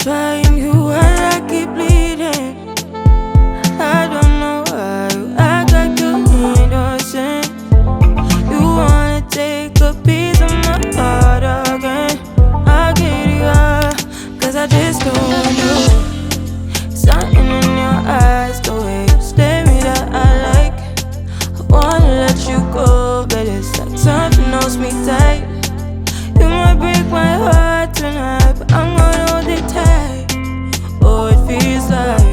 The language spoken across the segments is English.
trying you while I keep bleeding. I don't know why you act like you innocent. You wanna take a piece of my heart again. I'll get you out, 'cause I just don't want you. Something in your eyes, the way you stare me that I like. I wanna let you go, but it's like something holds me tight. You might break my heart tonight, but I'm gonna hold it tight. Oh, it feels like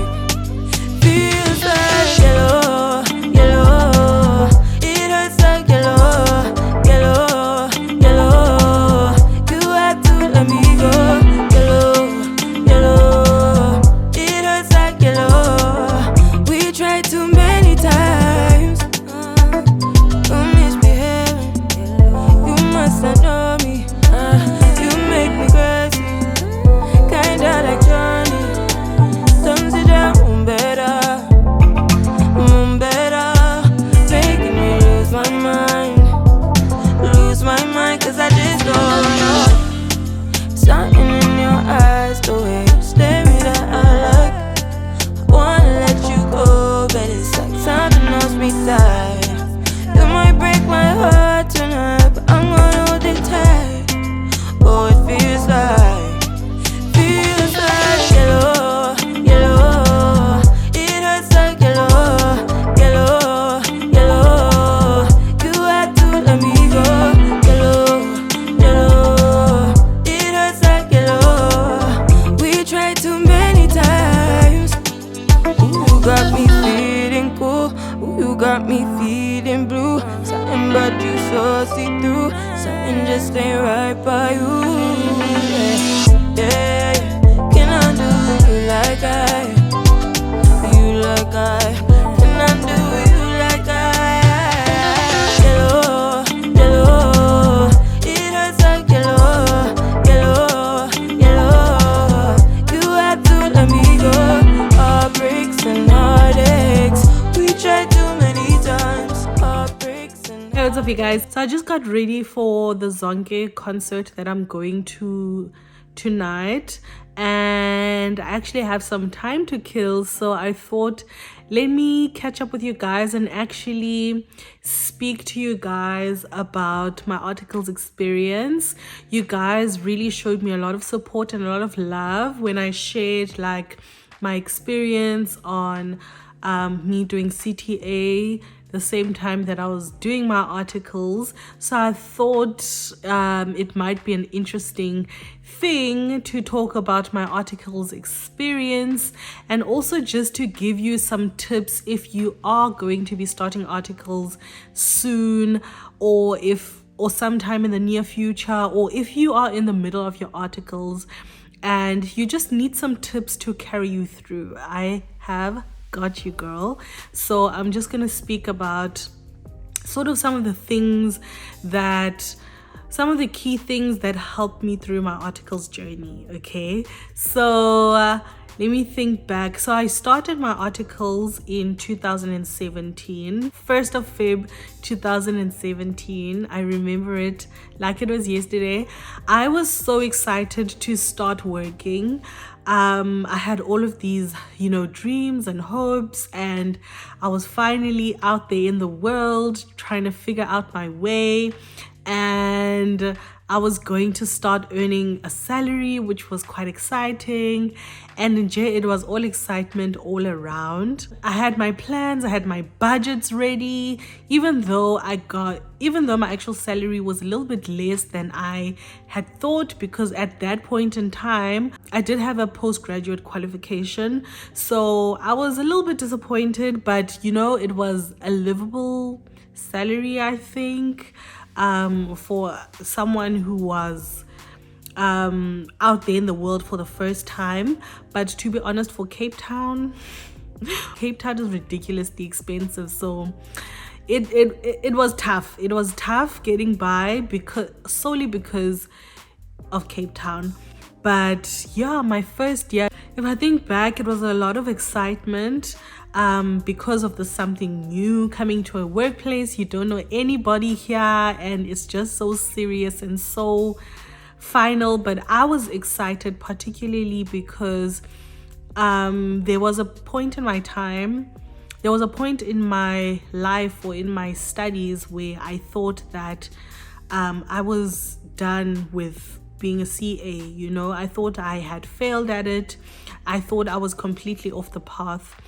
yellow, yellow. It hurts like yellow, yellow, yellow. You have to let me go. Yellow, yellow. It hurts like yellow. We tried too many times. You misbehaving. You must not know me. You make me crazy, kinda like Johnny. Don't sit down better. Making me lose my mind, 'cause I just don't know. Something in your eyes, the way you stare me that I like. I wanna let you go, but it's like something else me tight. You might break my heart tonight, but I'm gonna hold it tight. Oh, it feels like yellow, yellow. It hurts like yellow, yellow, yellow. You have to let me go. Yellow, yellow. It hurts like yellow. We tried too many times. Ooh, you got me feeling cool. Ooh, you got me feeling blue. Something about you so see-through. Something just ain't right by you. Yeah. Can I do you like I? You like I? Can I do you like I? Yellow, yellow. It hurts like yellow, yellow, yellow. You have to let me go. Heartbreaks and heartaches. We tried too many times. Heartbreaks and Hey, what's up, you guys? So I just got ready for the Zonke concert that I'm going to tonight, and I actually have some time to kill, so I thought let me catch up with you guys and actually speak to you guys about my articles experience. You guys really showed me a lot of support and a lot of love when I shared like my experience on me doing CTA the same time that I was doing my articles. So I thought it might be an interesting thing to talk about my articles experience, and also just to give you some tips if you are going to be starting articles soon, or sometime in the near future, or if you are in the middle of your articles and you just need some tips to carry you through. I have got you, girl. So I'm just gonna speak about sort of some of the key things that helped me through my articles journey. Okay, so let me think back. So I started my articles in 2017, 1st of Feb 2017. I remember it like it was yesterday. I was so excited to start working. I had all of these, dreams and hopes, and I was finally out there in the world trying to figure out my way. And I was going to start earning a salary, which was quite exciting. And it was all excitement all around. I had my plans, I had my budgets ready, even though my actual salary was a little bit less than I had thought, because at that point in time, I did have a postgraduate qualification. So I was a little bit disappointed, but it was a livable salary, I think, for someone who was out there in the world for the first time. But to be honest, for Cape Town is ridiculously expensive, so it was tough. It was tough getting by solely because of Cape Town. But yeah, my first year, if I think back, it was a lot of excitement because of the something new coming to a workplace. You don't know anybody here, and it's just so serious and so final, but I was excited particularly because there was a point in my time, there was a point in my life or in my studies where I thought that I was done with being a CA. You know, I thought I had failed at it. I thought I was completely off the path.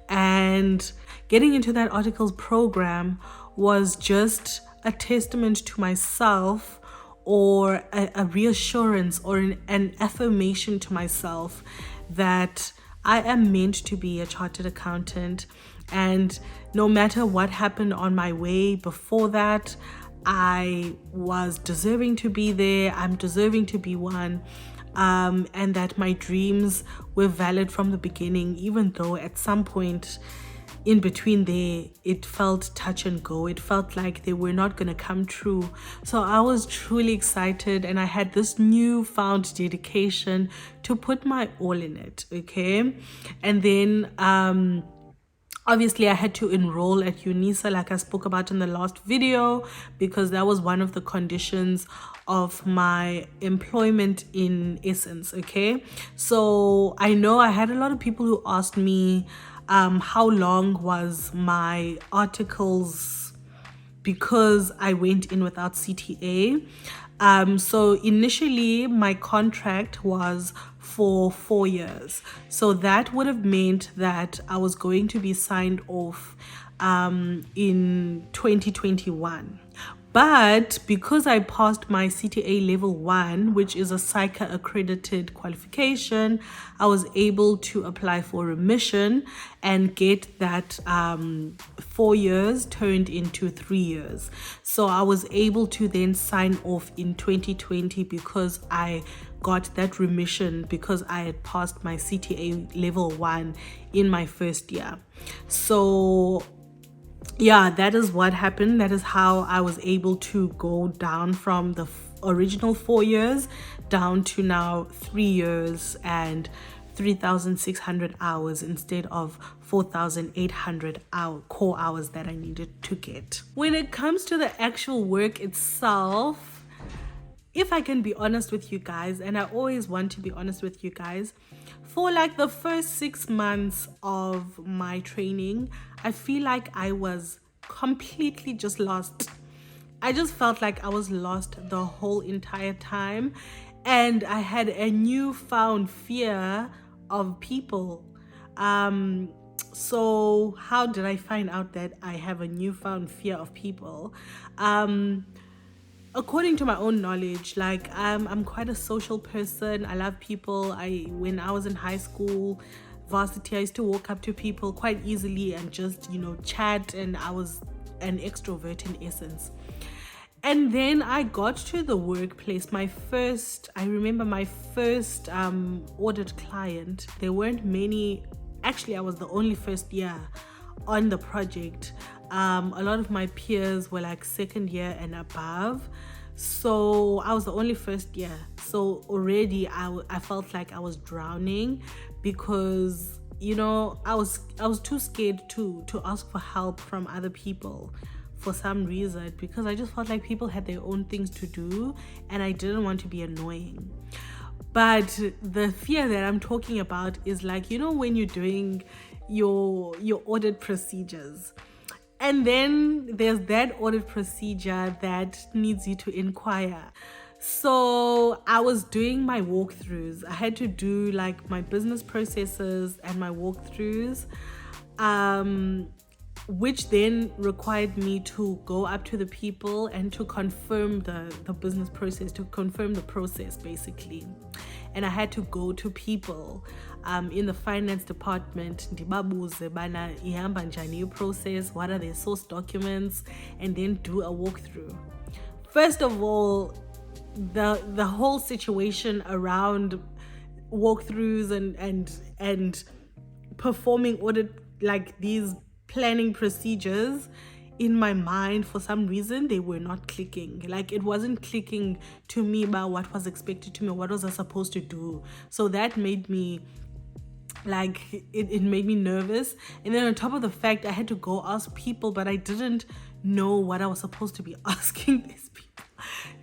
And getting into that articles program was just a testament to myself, or a reassurance, or an affirmation to myself that I am meant to be a chartered accountant. And no matter what happened on my way before that, I was deserving to be there. I'm deserving to be one. And that my dreams were valid from the beginning, even though at some point in between there it felt touch and go. It felt like they were not going to come true. So I was truly excited, and I had this newfound dedication to put my all in it. Okay. And then obviously I had to enroll at UNISA, like I spoke about in the last video, because that was one of the conditions of my employment in essence. Okay. So I know I had a lot of people who asked me how long was my articles, because I went in without CTA. So initially my contract was for 4 years. So that would have meant that I was going to be signed off in 2021. But because I passed my CTA level 1, which is a SAICA accredited qualification, I was able to apply for remission and get that 4 years turned into 3 years. So I was able to then sign off in 2020 because I got that remission, because I had passed my CTA level 1 in my first year. So yeah, that is what happened. That is how I was able to go down from the original 4 years down to now 3 years and 3,600 hours instead of 4,800 core hours that I needed to get. When it comes to the actual work itself, if I can be honest with you guys, and I always want to be honest with you guys, for like the first 6 months of my training, I feel like I was completely just lost. I just felt like I was lost the whole entire time. And I had a newfound fear of people. So how did I find out that I have a newfound fear of people? According to my own knowledge, like I'm quite a social person. I love people. When I was in high school, varsity, I used to walk up to people quite easily and just, chat, and I was an extrovert in essence. And then I got to the workplace. I remember my first audit client. There weren't many. Actually, I was the only first year on the project. A lot of my peers were like second year and above. So I was the only first year. So already I felt like I was drowning, because I was too scared to ask for help from other people for some reason, because I just felt like people had their own things to do and I didn't want to be annoying. But the fear that I'm talking about is like, when you're doing your audit procedures, and then there's that audit procedure that needs you to inquire. So I was doing my walkthroughs. I had to do like my business processes and my walkthroughs, which then required me to go up to the people and to confirm the business process, to confirm the process basically. And I had to go to people in the finance department, ndibabuze bana ihamba njani process, what are their source documents, and then do a walkthrough. First of all, the whole situation around walkthroughs and performing audit, like these planning procedures, in my mind, for some reason, they were not clicking. Like, it wasn't clicking to me about what was expected to me, what was I supposed to do. So that made me, like, it made me nervous. And then on top of the fact, I had to go ask people, but I didn't know what I was supposed to be asking these people.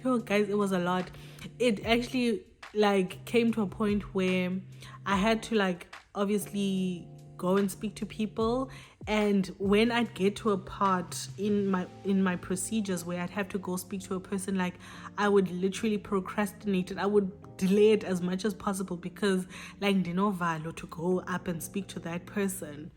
Yo, guys, it was a lot. It actually like came to a point where I had to like obviously go and speak to people, and when I'd get to a part in my procedures where I'd have to go speak to a person, like I would literally procrastinate it. I would delay it as much as possible because like ndinovalo to go up and speak to that person.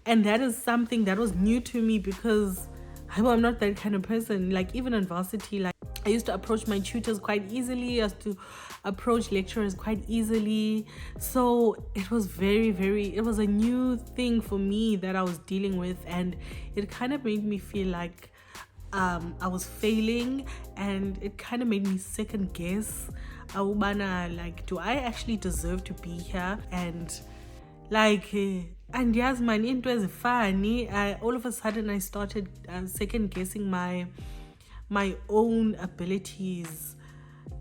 And that is something that was new to me because I'm not that kind of person. Like even in varsity, like I used to approach my tutors quite easily. I used to approach lecturers quite easily. So it was it was a new thing for me that I was dealing with, and it kind of made me feel like I was failing, and it kind of made me second guess. Like, do I actually deserve to be here? And like, and yes, man, it was funny. All of a sudden, I started second guessing my own abilities,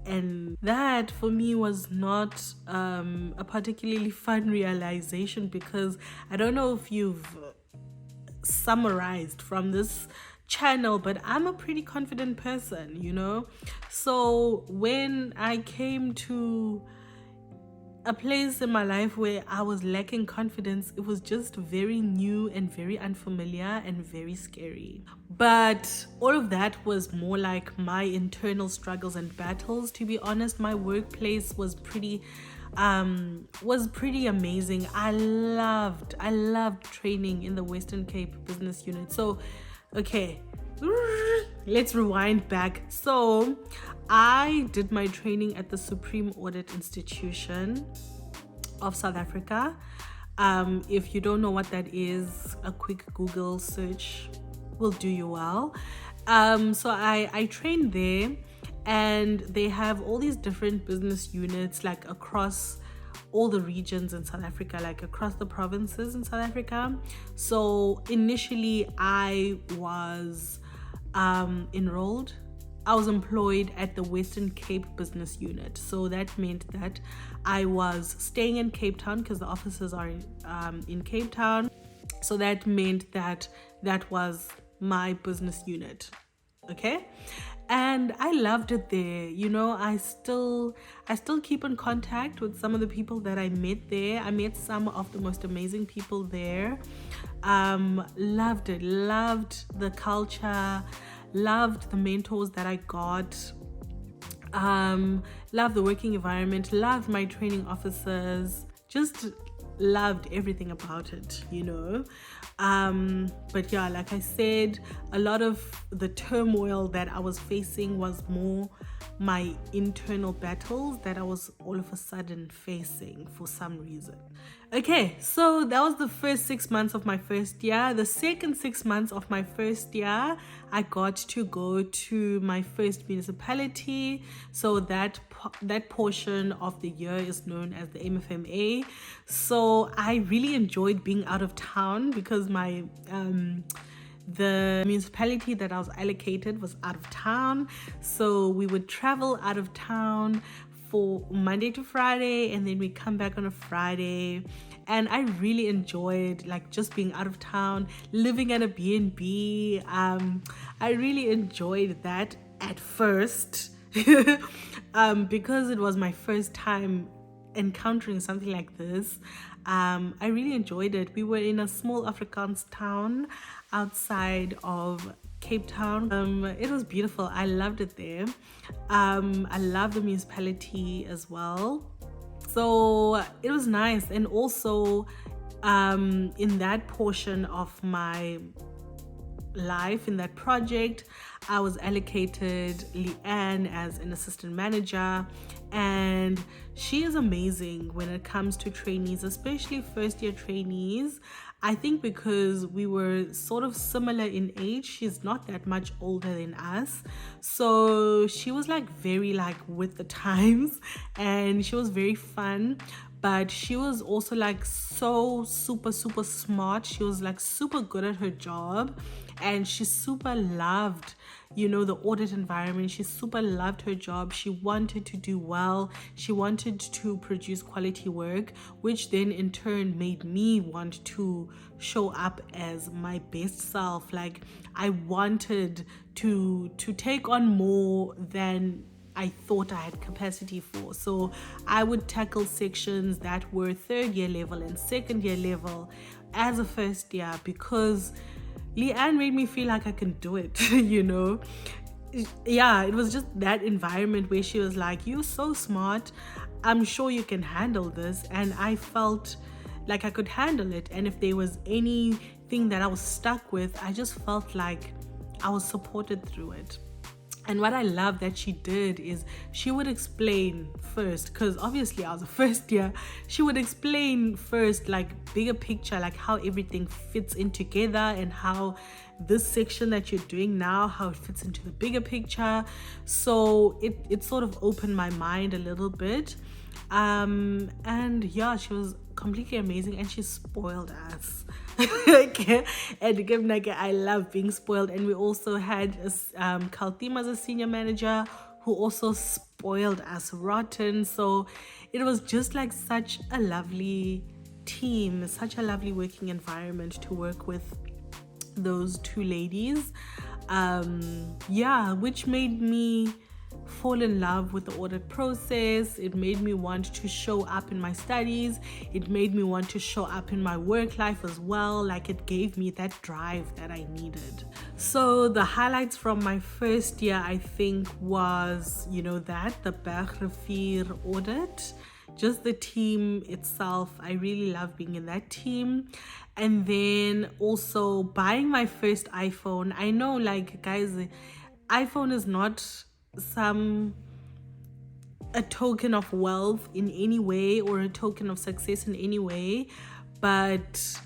and that for me was not a particularly fun realization, because I don't know if you've summarized from this channel, but I'm a pretty confident person, you know. So when I came to a place in my life where I was lacking confidence, it was just very new and very unfamiliar and very scary. But all of that was more like my internal struggles and battles. To be honest, my workplace was pretty amazing. I loved training in the Western Cape Business Unit. So okay, let's rewind back. So I did my training at the Supreme Audit Institution of South Africa. If you don't know what that is, a quick Google search will do you well. So I trained there, and they have all these different business units like across all the regions in South Africa, like across the provinces in South Africa. So initially I was enrolled. I was employed at the Western Cape Business Unit. So that meant that I was staying in Cape Town because the offices are in Cape Town. So that meant that that was my business unit. Okay. And I loved it there. You know, I still keep in contact with some of the people that I met there. I met some of the most amazing people there. Loved it, loved the culture, loved the mentors that I got, loved the working environment, loved my training officers, just loved everything about it, you know. But yeah, like I said, a lot of the turmoil that I was facing was more my internal battles that I was all of a sudden facing for some reason. Okay, so that was the first 6 months of my first year. The second 6 months of my first year, I got to go to my first municipality. So that portion of the year is known as the MFMA. So I really enjoyed being out of town because the municipality that I was allocated was out of town. So we would travel out of town for Monday to Friday, and then we come back on a Friday. And I really enjoyed like just being out of town, living at a B&B. I really enjoyed that at first because it was my first time encountering something like this. I really enjoyed it. We were in a small Afrikaans town outside of Cape Town. It was beautiful. I loved it there. I love the municipality as well. So it was nice. And also in that portion of my life, in that project, I was allocated Leanne as an assistant manager, and she is amazing when it comes to trainees, especially first year trainees. I think because we were sort of similar in age, she's not that much older than us, so she was like very like with the times, and she was very fun. But she was also like so super smart. She was like super good at her job, and she super loved, the audit environment. She super loved her job. She wanted to do well. She wanted to produce quality work, which then in turn made me want to show up as my best self. Like, I wanted to take on more than I thought I had capacity for. So I would tackle sections that were third year level and second year level as a first year, because Leanne made me feel like I can do it. Yeah, it was just that environment where she was like, "You're so smart, I'm sure you can handle this." And I felt like I could handle it. And if there was anything that I was stuck with, I just felt like I was supported through it. And what I love that she did is she would explain first, because obviously I was a first year, she would explain first, like, bigger picture, like how everything fits in together and how this section that you're doing now, how it fits into the bigger picture. So it sort of opened my mind a little bit. And yeah, she was completely amazing, and she spoiled us. Okay. And again, like, I love being spoiled. And we also had Kaltima as a senior manager, who also spoiled us rotten. So it was just like such a lovely team, such a lovely working environment to work with those two ladies. Which made me fall in love with the audit process. It made me want to show up in my studies. It made me want to show up in my work life as well. Like, it gave me that drive that I needed. So the highlights from my first year, I think, was, the Bergrivier audit. Just the team itself. I really love being in that team. And then also buying my first iPhone. I know, like, guys, iPhone is not a token of wealth in any way, or a token of success in any way, but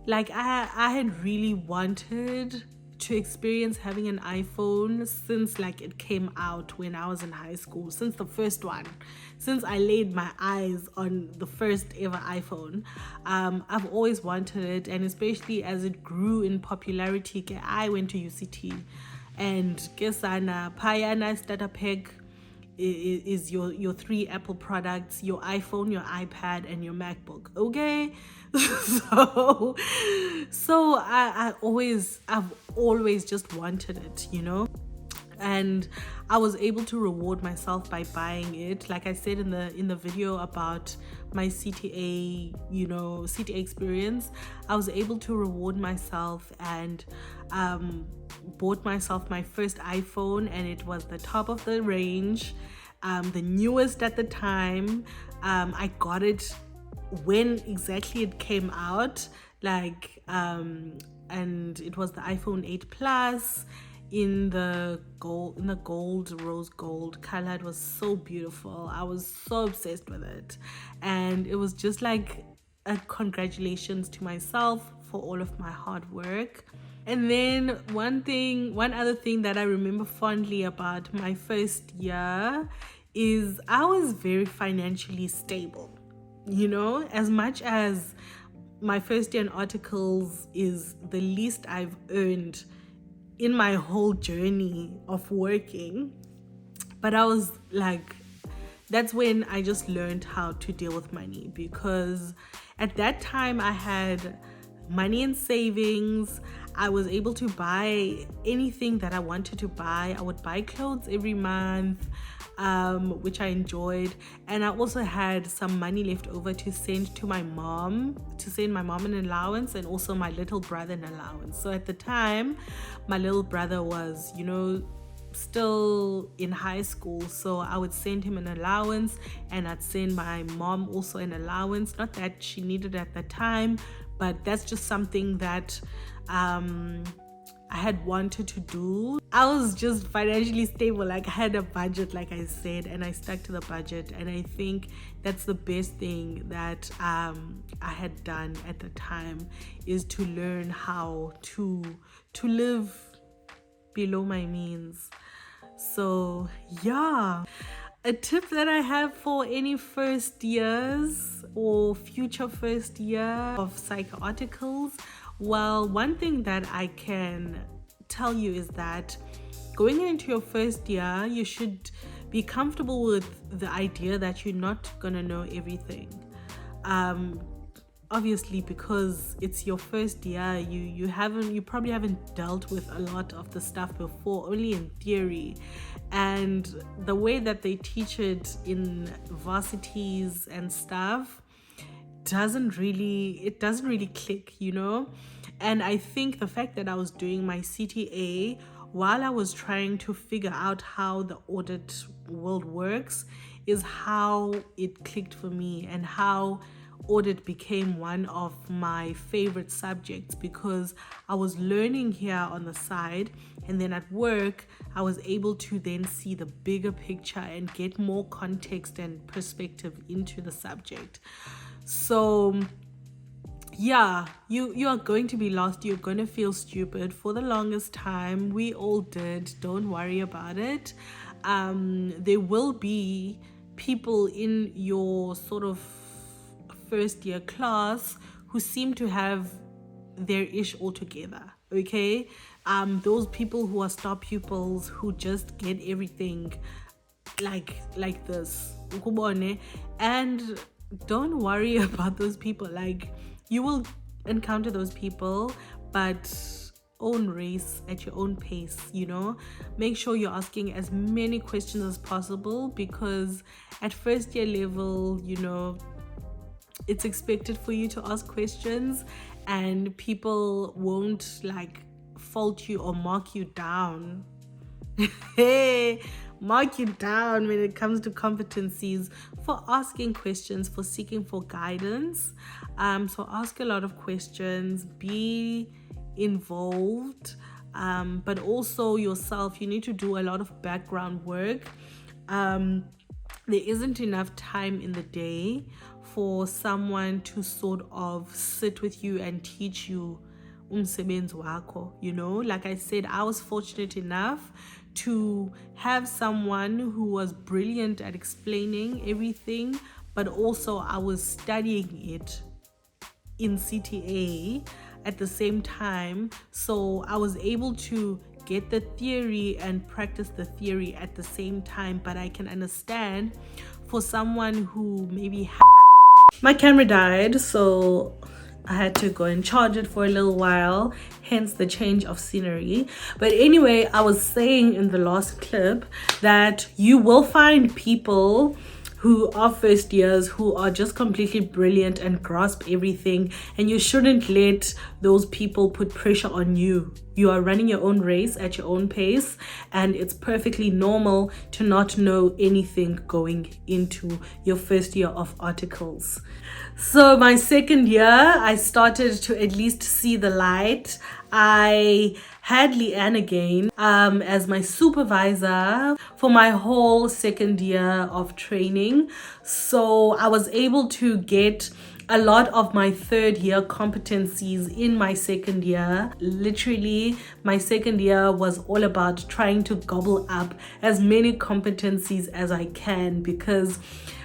like, I had really wanted to experience having an iPhone since, like, it came out when I was in high school, since the first one, since I laid my eyes on the first ever iPhone. I've always wanted it, and especially as it grew in popularity, I went to UCT. And Kesana, Payana starter pack is your 3 Apple products: your iPhone, your iPad, and your MacBook. Okay, so I've always just wanted it, and I was able to reward myself by buying it. Like I said in the video about my CTA, CTA experience, I was able to reward myself and bought myself my first iPhone, and it was the top of the range, the newest at the time. I got it when exactly it came out, and it was the iPhone 8 Plus in the rose gold color. It was so beautiful. I was so obsessed with it, and it was just like a congratulations to myself for all of my hard work. And then one other thing that I remember fondly about my first year is I was very financially stable. As much as my first year in articles is the least I've earned in my whole journey of working, but I was like, that's when I just learned how to deal with money, because at that time I had money in savings. I was able to buy anything that I wanted to buy. I would buy clothes every month, which I enjoyed. And I also had some money left over to send to my mom, an allowance, and also my little brother an allowance. So at the time, my little brother was, still in high school, so I would send him an allowance, and I'd send my mom also an allowance. Not that she needed it at the time, but that's just something that I had wanted to do. I was just financially stable. Like, I had a budget, like I said, and I stuck to the budget. And I think that's the best thing that I had done at the time, is to learn how to live below my means. So yeah, a tip that I have for any first years or future first year of SAICA articles, well, one thing that I can tell you is that going into your first year, you should be comfortable with the idea that you're not gonna know everything. Obviously, because it's your first year, you probably haven't dealt with a lot of the stuff before, only in theory. And the way that they teach it in varsities and stuff doesn't really click, you know. And I think the fact that I was doing my CTA while I was trying to figure out how the audit world works is how it clicked for me, and how audit became one of my favorite subjects, because I was learning here on the side, and then at work I was able to then see the bigger picture and get more context and perspective into the subject. So yeah, you are going to be lost. You're going to feel stupid for the longest time. We all did. Don't worry about it. There will be people in your sort of first year class who seem to have their ish all together, okay? Those people who are star pupils who just get everything like this, and don't worry about those people. Like, you will encounter those people, but own race at your own pace, you know. Make sure you're asking as many questions as possible, because at first year level, you know, it's expected for you to ask questions, and people won't like fault you or mark you down. Hey, mark you down when it comes to competencies for asking questions, for seeking for guidance. So ask a lot of questions, be involved, but also yourself, you need to do a lot of background work. There isn't enough time in the day for someone to sort of sit with you and teach you umsebenzi wakho, you know. Like I said, I was fortunate enough to have someone who was brilliant at explaining everything, but also I was studying it in CTA at the same time, so I was able to get the theory and practice the theory at the same time. But I can understand for someone who maybe my camera died, so I had to go and charge it for a little while, hence the change of scenery. But anyway, I was saying in the last clip that you will find people who are first years who are just completely brilliant and grasp everything, and you shouldn't let those people put pressure on you. You are running your own race at your own pace, and it's perfectly normal to not know anything going into your first year of articles. So my second year, I started to at least see the light. I had Leanne again as my supervisor for my whole second year of training. So I was able to get a lot of my third year competencies in my second year. Literally, my second year was all about trying to gobble up as many competencies as I can, because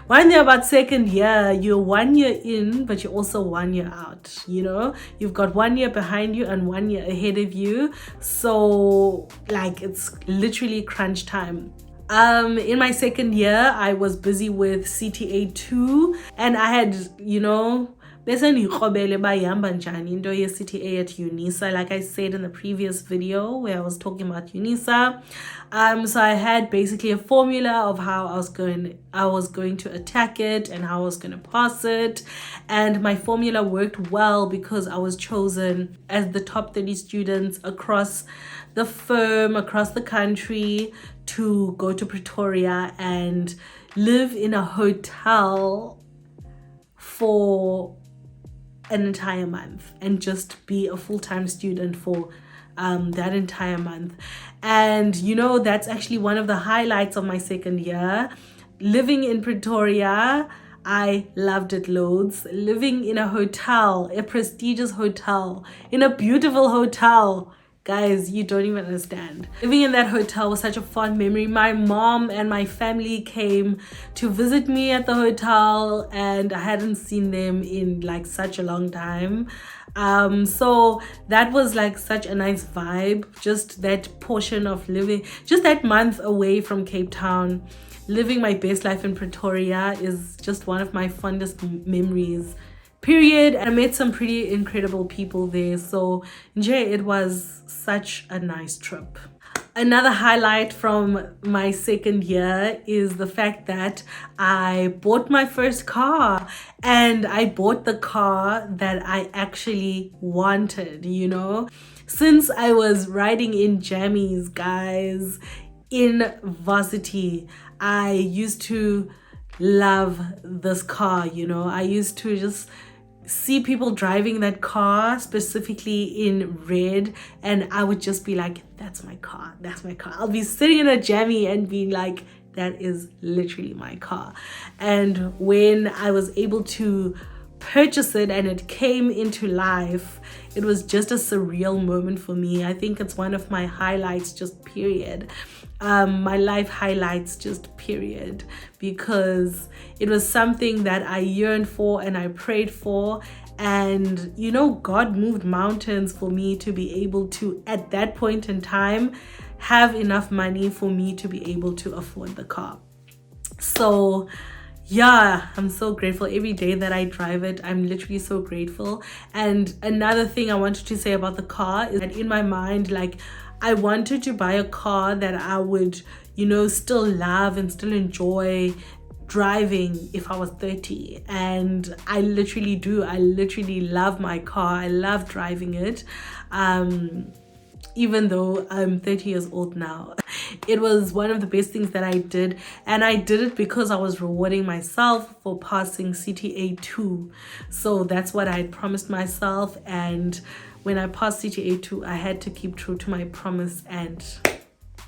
one thing about second year, you're 1 year in, but you're also 1 year out, you know? You've got 1 year behind you and 1 year ahead of you. So, like, it's literally crunch time. In my second year, I was busy with CTA 2, and I had, you know, CTA at UNISA, like I said in the previous video where I was talking about UNISA. So I had basically a formula of how I was going to attack it and how I was going to pass it, and my formula worked well because I was chosen as the top 30 students across the firm, across the country, to go to Pretoria and live in a hotel for an entire month and just be a full-time student for that entire month. And you know, that's actually one of the highlights of my second year. Living in Pretoria, I loved it loads. Living in a hotel, a prestigious hotel, in a beautiful hotel. Guys, you don't even understand. Living in that hotel was such a fun memory. My mom and my family came to visit me at the hotel, and I hadn't seen them in like such a long time. So that was like such a nice vibe. Just that portion of living, just that month away from Cape Town, living my best life in Pretoria is just one of my fondest memories, period. I met some pretty incredible people there. So yeah, it was such a nice trip. Another highlight from my second year is the fact that I bought my first car, and I bought the car that I actually wanted, you know. Since I was riding in jammies, guys, in varsity, I used to love this car, you know. I used to just see people driving that car, specifically in red, and I would just be like, that's my car, that's my car. I'll be sitting in a jammy and being like, that is literally my car. And when I was able to purchase it and it came into life, it was just a surreal moment for me. I think it's one of my highlights, just period. My life highlights, just period, because it was something that I yearned for and I prayed for. And you know, God moved mountains for me to be able to, at that point in time, have enough money for me to be able to afford the car. So yeah, I'm so grateful every day that I drive it. I'm literally so grateful. And another thing I wanted to say about the car is that in my mind, like, I wanted to buy a car that I would, you know, still love and still enjoy driving if I was 30. And I literally do. I literally love my car. I love driving it. Even though I'm 30 years old now. It was one of the best things that I did, and I did it because I was rewarding myself for passing CTA 2. So that's what I had promised myself, and when I passed CTA 2, I had to keep true to my promise and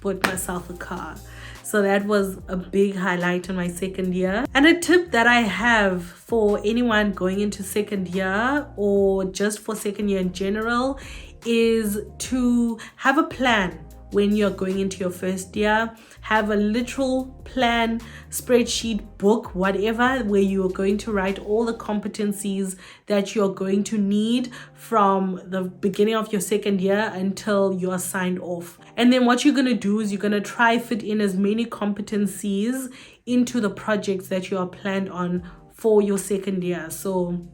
bought myself a car. So that was a big highlight in my second year. And a tip that I have for anyone going into second year, or just for second year in general, is to have a plan when you're going into your first year. Have a literal plan, spreadsheet, book, whatever, where you're going to write all the competencies that you're going to need from the beginning of your second year until you're signed off. And then what you're going to do is you're going to try fit in as many competencies into the projects that you are planned on for your second year. So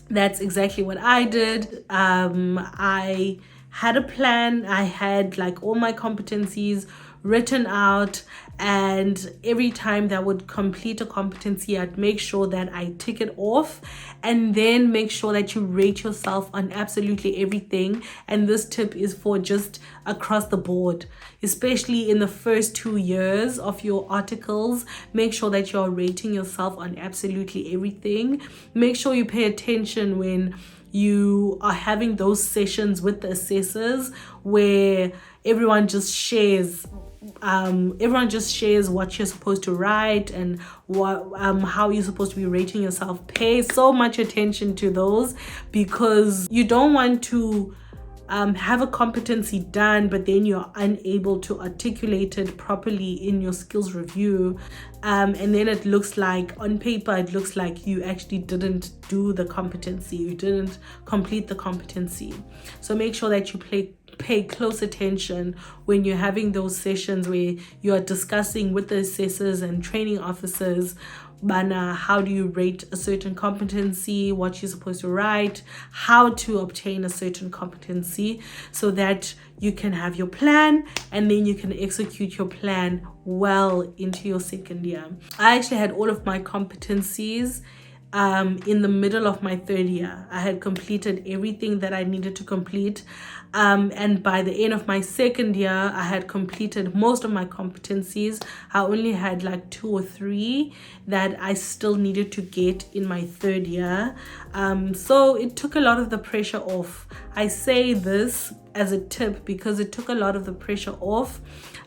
that's exactly what I did. I had a plan. I had like all my competencies written out, and every time that I would complete a competency, I'd make sure that I tick it off, and then make sure that you rate yourself on absolutely everything. And this tip is for just across the board, especially in the first 2 years of your articles. Make sure that you're rating yourself on absolutely everything. Make sure you pay attention when you are having those sessions with the assessors where everyone just shares what you're supposed to write and what how you're supposed to be rating yourself. Pay so much attention to those, because you don't want to have a competency done but then you're unable to articulate it properly in your skills review, and then it looks like on paper, it looks like you actually didn't do the competency, you didn't complete the competency. So make sure that you pay close attention when you're having those sessions where you are discussing with the assessors and training officers, how do you rate a certain competency, what you're supposed to write, how to obtain a certain competency, so that you can have your plan and then you can execute your plan well into your second year. I actually had all of my competencies in the middle of my third year. I had completed everything that I needed to complete. And by the end of my second year, I had completed most of my competencies. I only had like 2 or 3 that I still needed to get in my third year. So it took a lot of the pressure off. I say this as a tip because it took a lot of the pressure off.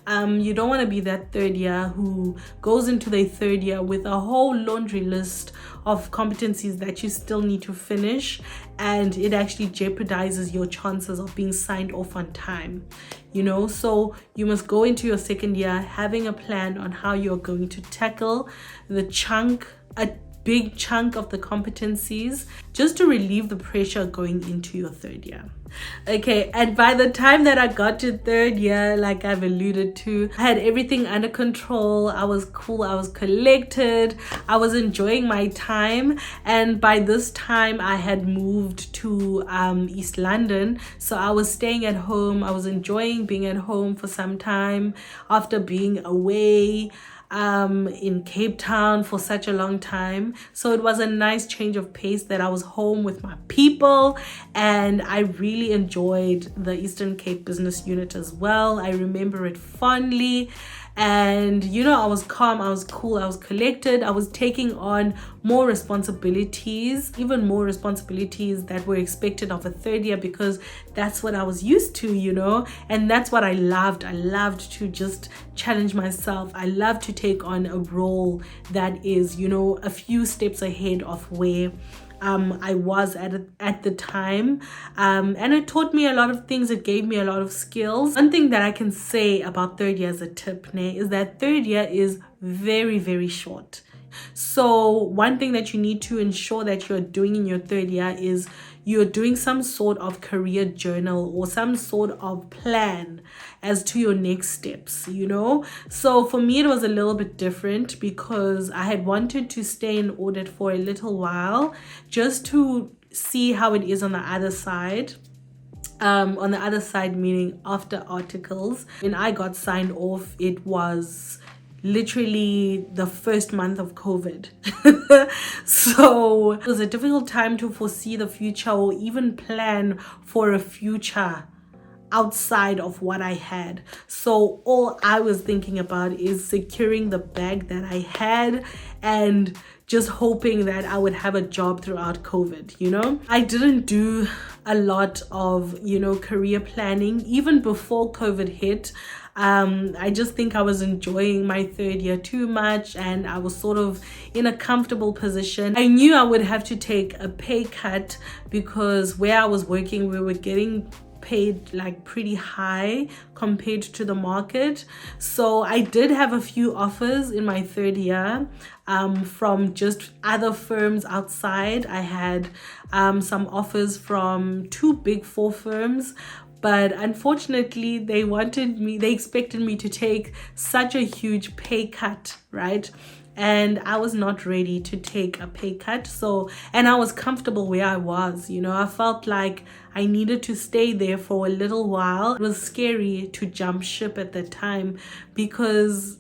You don't want to be that third year who goes into their third year with a whole laundry list of competencies that you still need to finish, and it actually jeopardizes your chances of being signed off on time, you know. So you must go into your second year having a plan on how you're going to tackle the chunk, a big chunk of the competencies just to relieve the pressure going into your third year. Okay, and by the time that I got to third year, like I've alluded to, I had everything under control. I was cool, I was collected, I was enjoying my time. And by this time I had moved to East London, so I was staying at home. I was enjoying being at home for some time after being away in Cape Town for such a long time. So it was a nice change of pace that I was home with my people, and I really enjoyed the Eastern Cape Business Unit as well. I remember it fondly. And you know, I was calm, I was cool, I was collected. I was taking on more responsibilities, even more responsibilities that were expected of a third year, because that's what I was used to, you know, and that's what I loved. I loved to just challenge myself. I loved to take on a role that is, you know, a few steps ahead of where I was at the time, and it taught me a lot of things. It gave me a lot of skills. One thing that I can say about third year as a tip, is that third year is very, very short. So one thing that you need to ensure that you're doing in your third year is you're doing some sort of career journal or some sort of plan as to your next steps, you know. So for me, it was a little bit different because I had wanted to stay in audit for a little while just to see how it is on the other side. On the other side, meaning after articles. When I got signed off, it was literally the first month of COVID. So it was a difficult time to foresee the future or even plan for a future outside of what I had. So all I was thinking about is securing the bag that I had and just hoping that I would have a job throughout COVID, you know. I didn't do a lot of, you know, career planning even before COVID hit. I just think I was enjoying my third year too much, and I was sort of in a comfortable position. I knew I would have to take a pay cut because where I was working, we were getting paid like pretty high compared to the market. So I did have a few offers in my third year from just other firms outside. I had some offers from 2 big 4 firms, but unfortunately they expected me to take such a huge pay cut, right? And I was not ready to take a pay cut. And I was comfortable where I was, you know. I felt like I needed to stay there for a little while. It was scary to jump ship at that time because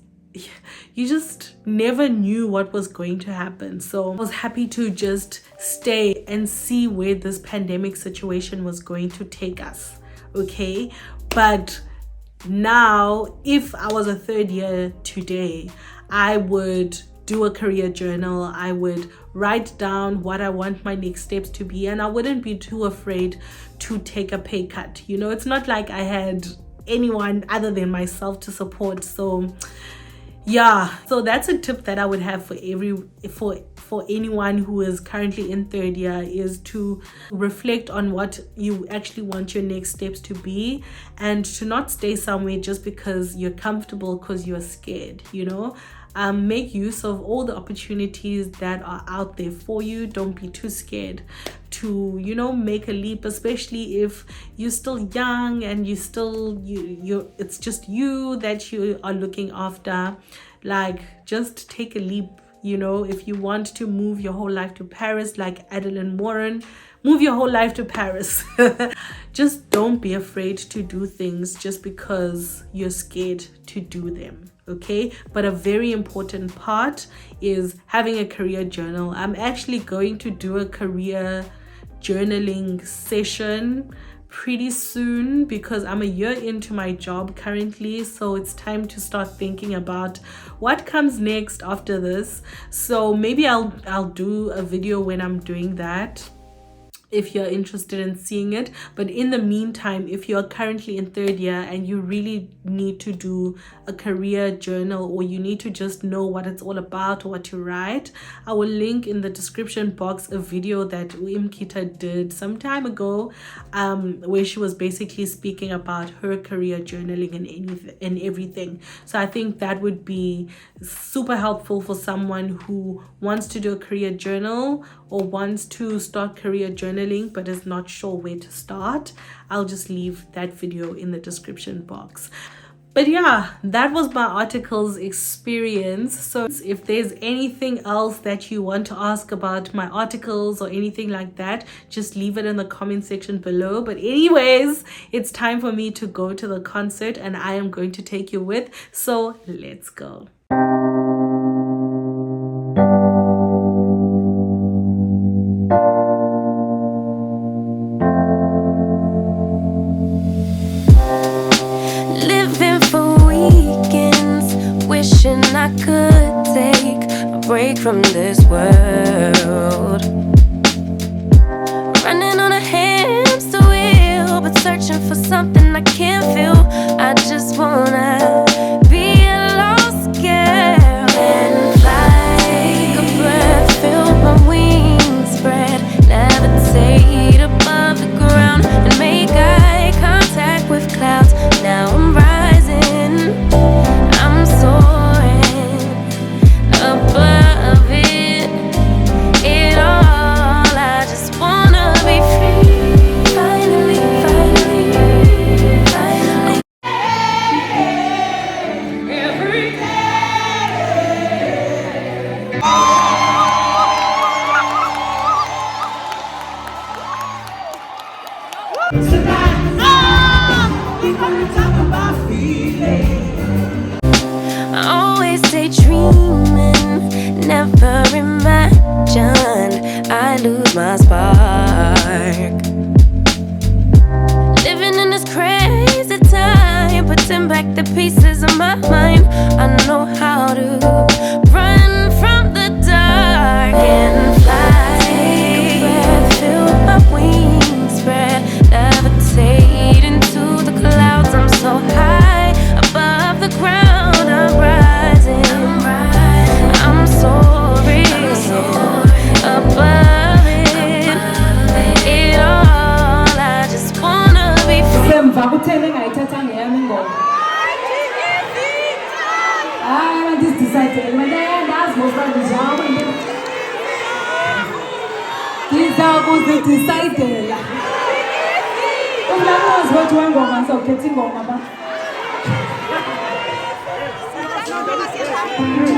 you just never knew what was going to happen. So I was happy to just stay and see where this pandemic situation was going to take us, okay? But now, if I was a third year today, I would do a career journal. I would write down what I want my next steps to be, and I wouldn't be too afraid to take a pay cut. You know, it's not like I had anyone other than myself to support. So yeah, so that's a tip that I would have for anyone who is currently in third year, is to reflect on what you actually want your next steps to be, and to not stay somewhere just because you're comfortable, because you're scared, you know. Make use of all the opportunities that are out there for you. Don't be too scared to, you know, make a leap, especially if you're still young and it's just you that you are looking after. Like, just take a leap. You know, if you want to move your whole life to Paris, like Adeline Warren, move your whole life to Paris. Just don't be afraid to do things just because you're scared to do them, okay? But a very important part is having a career journal. I'm actually going to do a career journaling session pretty soon because I'm a year into my job currently, so it's time to start thinking about what comes next after this. So maybe I'll do a video when I'm doing that. if you're interested in seeing it. But in the meantime, if you're currently in third year and you really need to do a career journal, or you need to just know what it's all about or what to write, I will link in the description box a video that Imkita did some time ago, where she was basically speaking about her career journaling and everything. So I think that would be super helpful for someone who wants to do a career journal or wants to start career journaling but is not sure where to start. I'll just leave that video in the description box. But yeah, that was my articles experience. So if there's anything else that you want to ask about my articles or anything like that, just leave it in the comment section below. But anyways, it's time for me to go to the concert and I am going to take you with. So let's go. I could take a break from this world, running on a hamster wheel, but searching for something I can't feel. I just wanna be a lost girl and fly. Take a breath, feel my wings spread, levitate above the ground and make eye contact with clouds. Now I'm rising, I'm soaring above it all. I just wanna be free. Finally, finally, finally. Every day. I always stay dreaming, never imagined I lose my spark. Living in this crazy time, putting back the pieces of my mind. I know how to run from the dark and fly. Take a breath, feel my wings spread, levitate into the clouds. I'm so high above the ground. I'm rising, I'm soaring above it all. I just wanna be free. Decided.